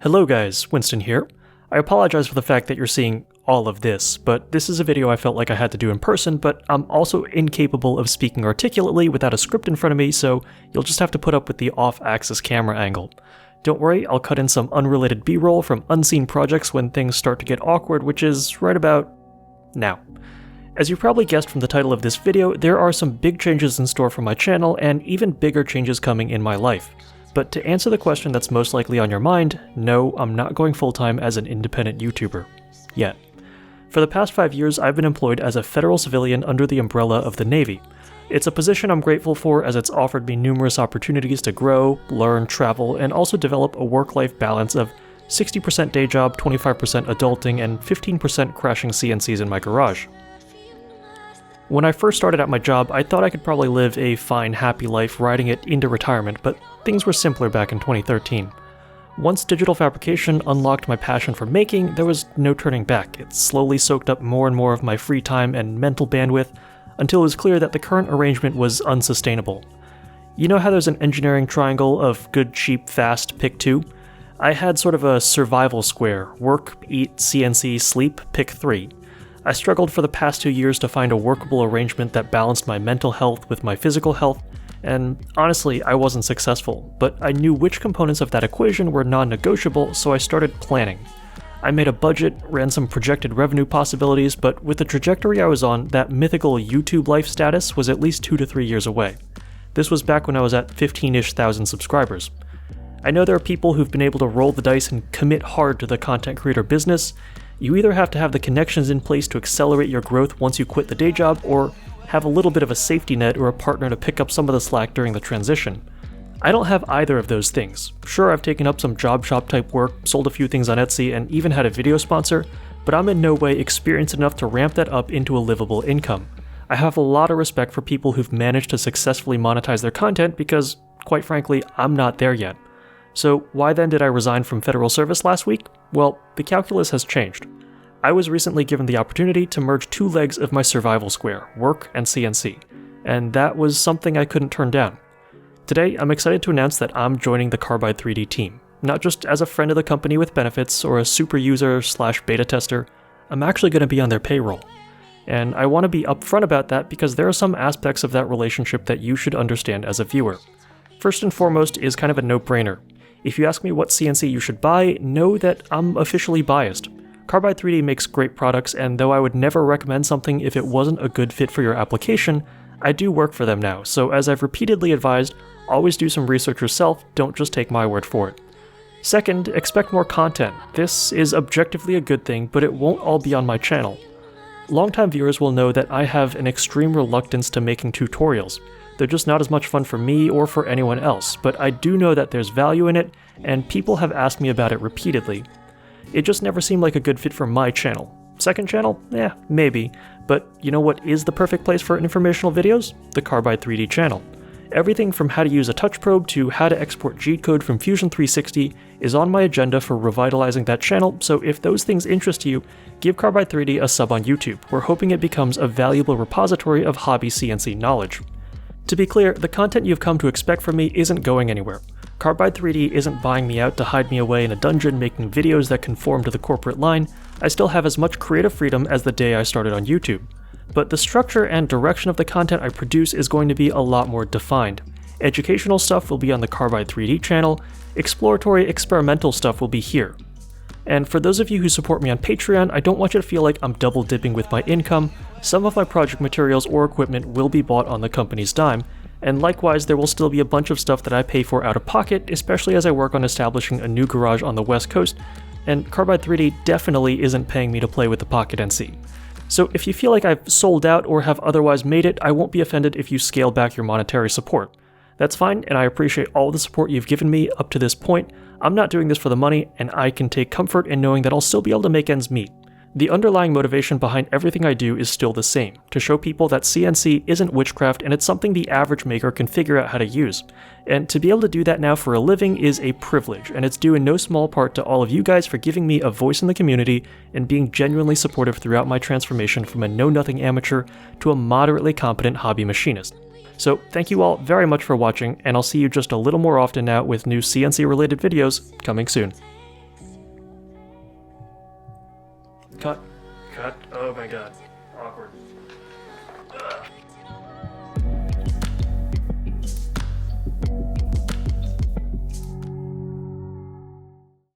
Hello guys, Winston here. I apologize for the fact that you're seeing all of this, but this is a video I felt like I had to do in person, but I'm also incapable of speaking articulately without a script in front of me, so you'll just have to put up with the off-axis camera angle. Don't worry, I'll cut in some unrelated B-roll from unseen projects when things start to get awkward, which is right about now. As you probably guessed from the title of this video, there are some big changes in store for my channel, and even bigger changes coming in my life. But to answer the question that's most likely on your mind, no, I'm not going full-time as an independent YouTuber. Yet. For the past 5 years, I've been employed as a federal civilian under the umbrella of the Navy. It's a position I'm grateful for as it's offered me numerous opportunities to grow, learn, travel, and also develop a work-life balance of 60% day job, 25% adulting, and 15% crashing CNCs in my garage. When I first started at my job, I thought I could probably live a fine, happy life riding it into retirement, but things were simpler back in 2013. Once digital fabrication unlocked my passion for making, there was no turning back. It slowly soaked up more and more of my free time and mental bandwidth, until it was clear that the current arrangement was unsustainable. You know how there's an engineering triangle of good, cheap, fast, pick 2? I had sort of a survival square: work, eat, CNC, sleep, pick 3. I struggled for the past 2 years to find a workable arrangement that balanced my mental health with my physical health, and honestly, I wasn't successful, but I knew which components of that equation were non-negotiable, so I started planning. I made a budget, ran some projected revenue possibilities, but with the trajectory I was on, that mythical YouTube life status was at least 2 to 3 years away. This was back when I was at 15-ish thousand subscribers. I know there are people who've been able to roll the dice and commit hard to the content creator business. You either have to have the connections in place to accelerate your growth once you quit the day job, or have a little bit of a safety net or a partner to pick up some of the slack during the transition. I don't have either of those things. Sure, I've taken up some job shop type work, sold a few things on Etsy, and even had a video sponsor, but I'm in no way experienced enough to ramp that up into a livable income. I have a lot of respect for people who've managed to successfully monetize their content because, quite frankly, I'm not there yet. So why then did I resign from federal service last week? Well, the calculus has changed. I was recently given the opportunity to merge 2 legs of my survival square, work and CNC, and that was something I couldn't turn down. Today, I'm excited to announce that I'm joining the Carbide 3D team, not just as a friend of the company with benefits or a super user / beta tester. I'm actually going to be on their payroll. And I want to be upfront about that because there are some aspects of that relationship that you should understand as a viewer. First and foremost is kind of a no-brainer. If you ask me what CNC you should buy, know that I'm officially biased. Carbide 3D makes great products, and though I would never recommend something if it wasn't a good fit for your application, I do work for them now, so as I've repeatedly advised, always do some research yourself, don't just take my word for it. Second, expect more content. This is objectively a good thing, but it won't all be on my channel. Longtime viewers will know that I have an extreme reluctance to making tutorials. They're just not as much fun for me or for anyone else, but I do know that there's value in it, and people have asked me about it repeatedly. It just never seemed like a good fit for my channel. Second channel? Maybe. But you know what is the perfect place for informational videos? The Carbide 3D channel. Everything from how to use a touch probe to how to export G-code from Fusion 360 is on my agenda for revitalizing that channel, so if those things interest you, give Carbide 3D a sub on YouTube. We're hoping it becomes a valuable repository of hobby CNC knowledge. To be clear, the content you've come to expect from me isn't going anywhere. Carbide 3D isn't buying me out to hide me away in a dungeon making videos that conform to the corporate line. I still have as much creative freedom as the day I started on YouTube. But the structure and direction of the content I produce is going to be a lot more defined. Educational stuff will be on the Carbide 3D channel, exploratory experimental stuff will be here. And for those of you who support me on Patreon, I don't want you to feel like I'm double dipping with my income. Some of my project materials or equipment will be bought on the company's dime, and likewise there will still be a bunch of stuff that I pay for out of pocket, especially as I work on establishing a new garage on the West Coast, and Carbide 3D definitely isn't paying me to play with the Pocket NC. So if you feel like I've sold out or have otherwise made it, I won't be offended if you scale back your monetary support. That's fine, and I appreciate all the support you've given me up to this point. I'm not doing this for the money, and I can take comfort in knowing that I'll still be able to make ends meet. The underlying motivation behind everything I do is still the same, to show people that CNC isn't witchcraft and it's something the average maker can figure out how to use. And to be able to do that now for a living is a privilege, and it's due in no small part to all of you guys for giving me a voice in the community and being genuinely supportive throughout my transformation from a know-nothing amateur to a moderately competent hobby machinist. So thank you all very much for watching, and I'll see you just a little more often now with new CNC related videos coming soon. Cut. Cut. Oh my god. Awkward.